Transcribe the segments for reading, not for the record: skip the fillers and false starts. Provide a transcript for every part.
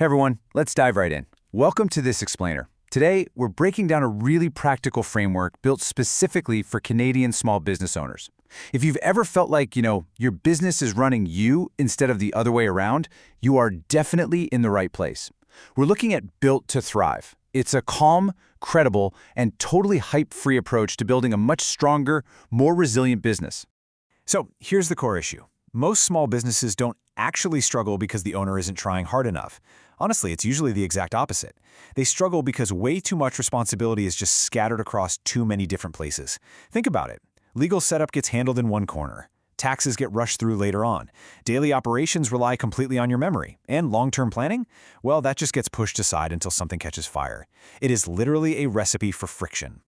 Hey everyone, let's dive right in. Welcome to this explainer. Today, we're breaking down a really practical framework built specifically for Canadian small business owners. If you've ever felt like, your business is running you instead of the other way around, you are definitely in the right place. We're looking at Built to Thrive. It's a calm, credible, and totally hype-free approach to building a much stronger, more resilient business. So here's the core issue. Most small businesses don't actually struggle because the owner isn't trying hard enough. Honestly, it's usually the exact opposite. They struggle because way too much responsibility is just scattered across too many different places. Think about it. Legal setup gets handled in one corner. Taxes get rushed through later on. Daily operations rely completely on your memory. And long-term planning? Well, that just gets pushed aside until something catches fire. It is literally a recipe for friction.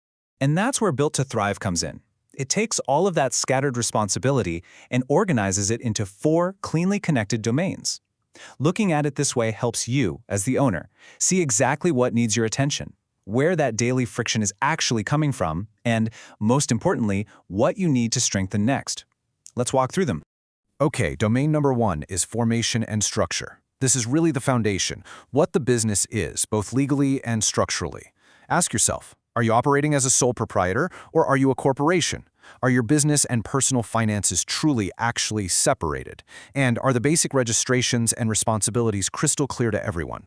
And that's where Built to Thrive comes in. It takes all of that scattered responsibility and organizes it into 4 cleanly connected domains. Looking at it this way helps you, as the owner, see exactly what needs your attention, where that daily friction is actually coming from, and, most importantly, what you need to strengthen next. Let's walk through them. Okay, domain number 1 is formation and structure. This is really the foundation, what the business is, both legally and structurally. Ask yourself, are you operating as a sole proprietor or are you a corporation? Are your business and personal finances truly actually separated? And are the basic registrations and responsibilities crystal clear to everyone?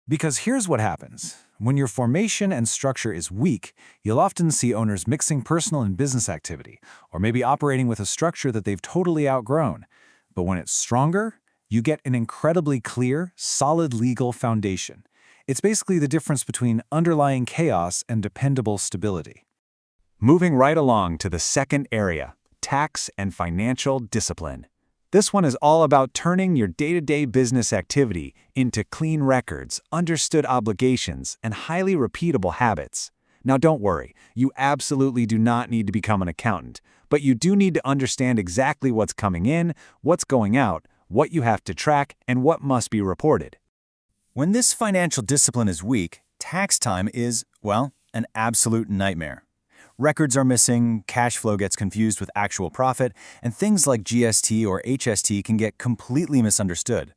Because here's what happens. When your formation and structure is weak, you'll often see owners mixing personal and business activity, or maybe operating with a structure that they've totally outgrown. But when it's stronger, you get an incredibly clear, solid legal foundation. It's basically the difference between underlying chaos and dependable stability. Moving right along to the second area, tax and financial discipline. This one is all about turning your day-to-day business activity into clean records, understood obligations, and highly repeatable habits. Now don't worry, you absolutely do not need to become an accountant, but you do need to understand exactly what's coming in, what's going out, what you have to track, and what must be reported. When this financial discipline is weak, tax time is, well, an absolute nightmare. Records are missing, cash flow gets confused with actual profit, and things like GST or HST can get completely misunderstood.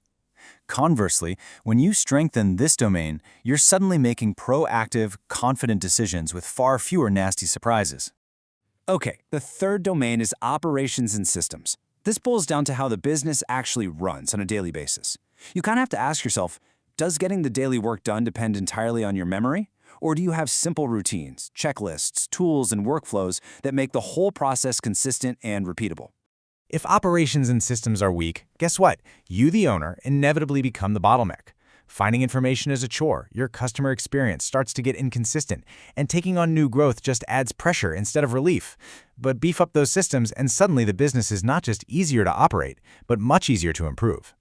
Conversely, when you strengthen this domain, you're suddenly making proactive, confident decisions with far fewer nasty surprises. Okay, the third domain is operations and systems. This boils down to how the business actually runs on a daily basis. You kind of have to ask yourself, does getting the daily work done depend entirely on your memory? Or do you have simple routines, checklists, tools, and workflows that make the whole process consistent and repeatable? If operations and systems are weak, guess what? You, the owner, inevitably become the bottleneck. Finding information is a chore, your customer experience starts to get inconsistent, and taking on new growth just adds pressure instead of relief. But beef up those systems and suddenly the business is not just easier to operate, but much easier to improve.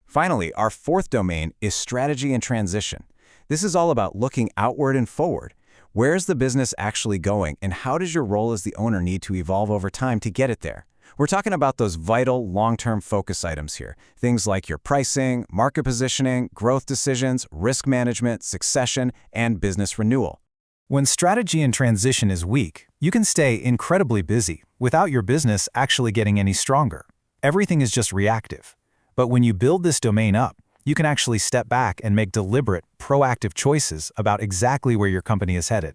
Finally, our fourth domain is strategy and transition. This is all about looking outward and forward. Where is the business actually going, and how does your role as the owner need to evolve over time to get it there? We're talking about those vital, long-term focus items here. Things like your pricing, market positioning, growth decisions, risk management, succession, and business renewal. When strategy and transition is weak, you can stay incredibly busy without your business actually getting any stronger. Everything is just reactive. But when you build this domain up, you can actually step back and make deliberate, proactive choices about exactly where your company is headed.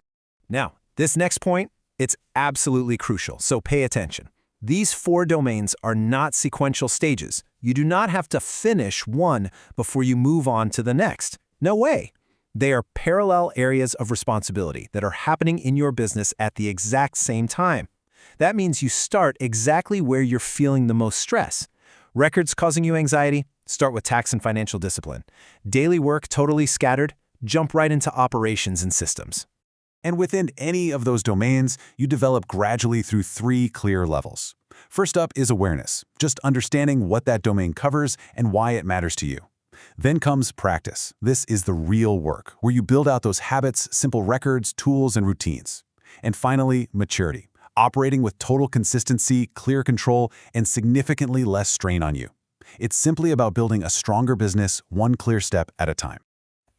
Now, this next point, it's absolutely crucial, so pay attention. These 4 domains are not sequential stages. You do not have to finish one before you move on to the next. No way. They are parallel areas of responsibility that are happening in your business at the exact same time. That means you start exactly where you're feeling the most stress. Records causing you anxiety? Start with tax and financial discipline. Daily work totally scattered? Jump right into operations and systems. And within any of those domains, you develop gradually through 3 clear levels. First up is awareness, just understanding what that domain covers and why it matters to you. Then comes practice. This is the real work, where you build out those habits, simple records, tools, and routines. And finally, maturity, operating with total consistency, clear control, and significantly less strain on you. It's simply about building a stronger business, one clear step at a time.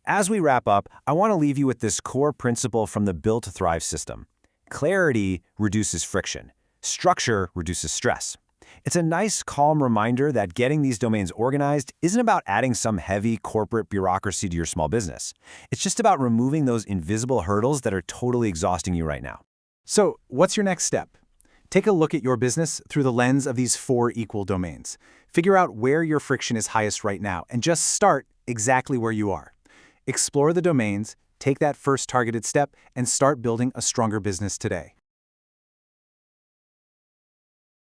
As we wrap up, I want to leave you with this core principle from the Built to Thrive system. Clarity reduces friction. Structure reduces stress. It's a nice, calm reminder that getting these domains organized isn't about adding some heavy corporate bureaucracy to your small business. It's just about removing those invisible hurdles that are totally exhausting you right now. So, what's your next step? Take a look at your business through the lens of these 4 equal domains. Figure out where your friction is highest right now and just start exactly where you are. Explore the domains, take that first targeted step, and start building a stronger business today.